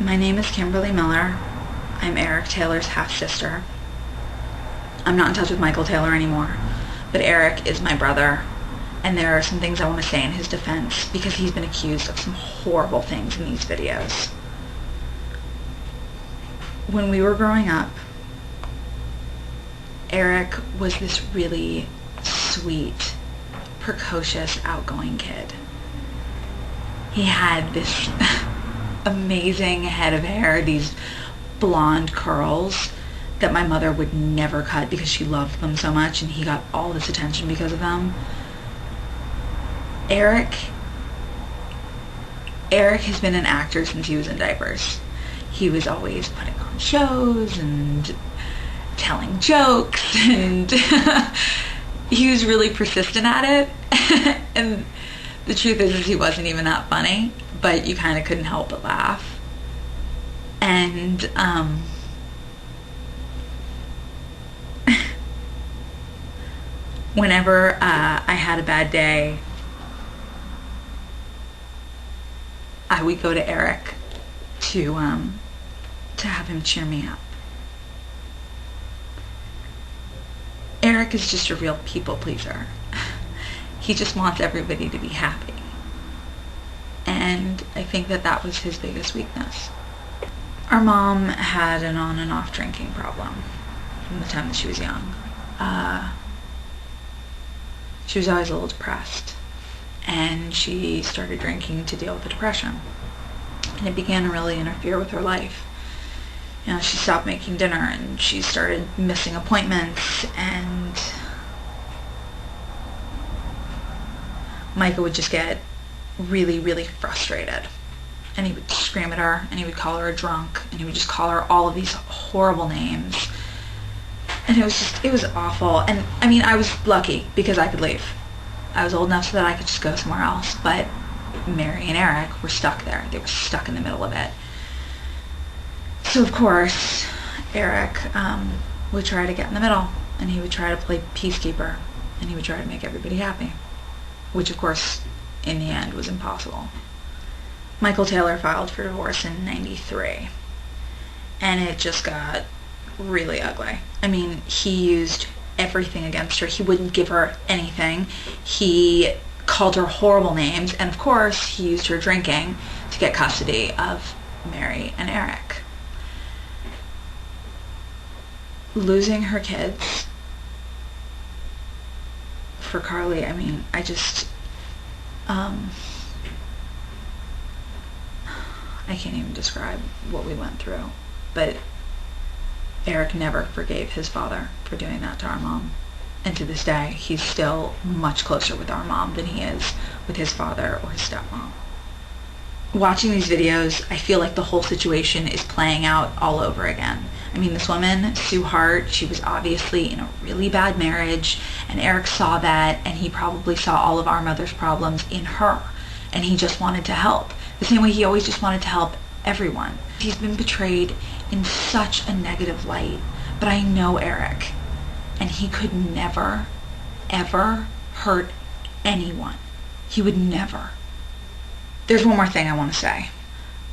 My name is Kimberly Miller. I'm Eric Taylor's half-sister. I'm not in touch with Michael Taylor anymore, but Eric is my brother, and there are some things I want to say in his defense because he's been accused of some horrible things in these videos. When we were growing up, Eric was this really sweet, precocious, outgoing kid. He had this amazing head of hair, these blonde curls that my mother would never cut because she loved them so much, and he got all this attention because of them. Eric has been an actor since he was in diapers. He was always putting on shows and telling jokes, and he was really persistent at it. And the truth is he wasn't even that funny, but you kind of couldn't help but laugh. And whenever I had a bad day, I would go to Eric to have him cheer me up. Eric is just a real people pleaser. He just wants everybody to be happy. And I think that was his biggest weakness. Our mom had an on and off drinking problem from the time that she was young. She was always a little depressed, and she started drinking to deal with the depression. And it began to really interfere with her life. You know, she stopped making dinner, and she started missing appointments, and Micah would just get really, really frustrated. And he would scream at her, and he would call her a drunk, and he would just call her all of these horrible names. And it was awful. And I mean, I was lucky because I could leave. I was old enough so that I could just go somewhere else. But Mary and Eric were stuck there. They were stuck in the middle of it. So of course, Eric would try to get in the middle, and he would try to play peacekeeper, and he would try to make everybody happy, which of course, in the end, was impossible. Michael Taylor filed for divorce in '93, and it just got really ugly. I mean, he used everything against her. He wouldn't give her anything. He called her horrible names, and of course, he used her drinking to get custody of Mary and Eric. Losing her kids for Carly, I mean, I can't even describe what we went through. But Eric never forgave his father for doing that to our mom. And to this day, he's still much closer with our mom than he is with his father or his stepmom. Watching these videos, I feel like the whole situation is playing out all over again. I mean, this woman, Sue Hart, she was obviously in a really bad marriage, and Eric saw that, and he probably saw all of our mother's problems in her, and he just wanted to help. The same way he always just wanted to help everyone. He's been portrayed in such a negative light, but I know Eric, and he could never, ever hurt anyone. He would never. There's one more thing I want to say.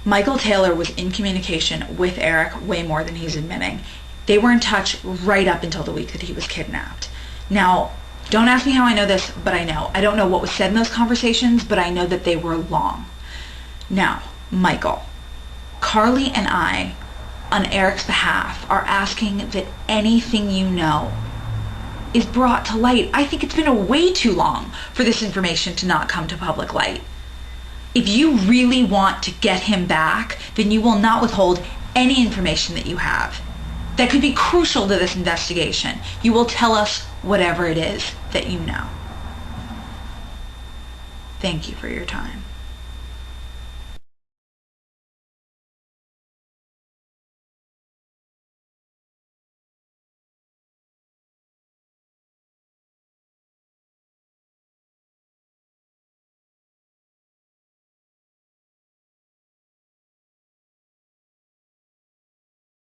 Michael Taylor was in communication with Eric way more than he's admitting. They were in touch right up until the week that he was kidnapped. Now, don't ask me how I know this, but I know. I don't know what was said in those conversations, but I know that they were long. Now, Michael, Carly and I, on Eric's behalf, are asking that anything you know is brought to light. I think it's been way too long for this information to not come to public light. If you really want to get him back, then you will not withhold any information that you have that could be crucial to this investigation. You will tell us whatever it is that you know. Thank you for your time.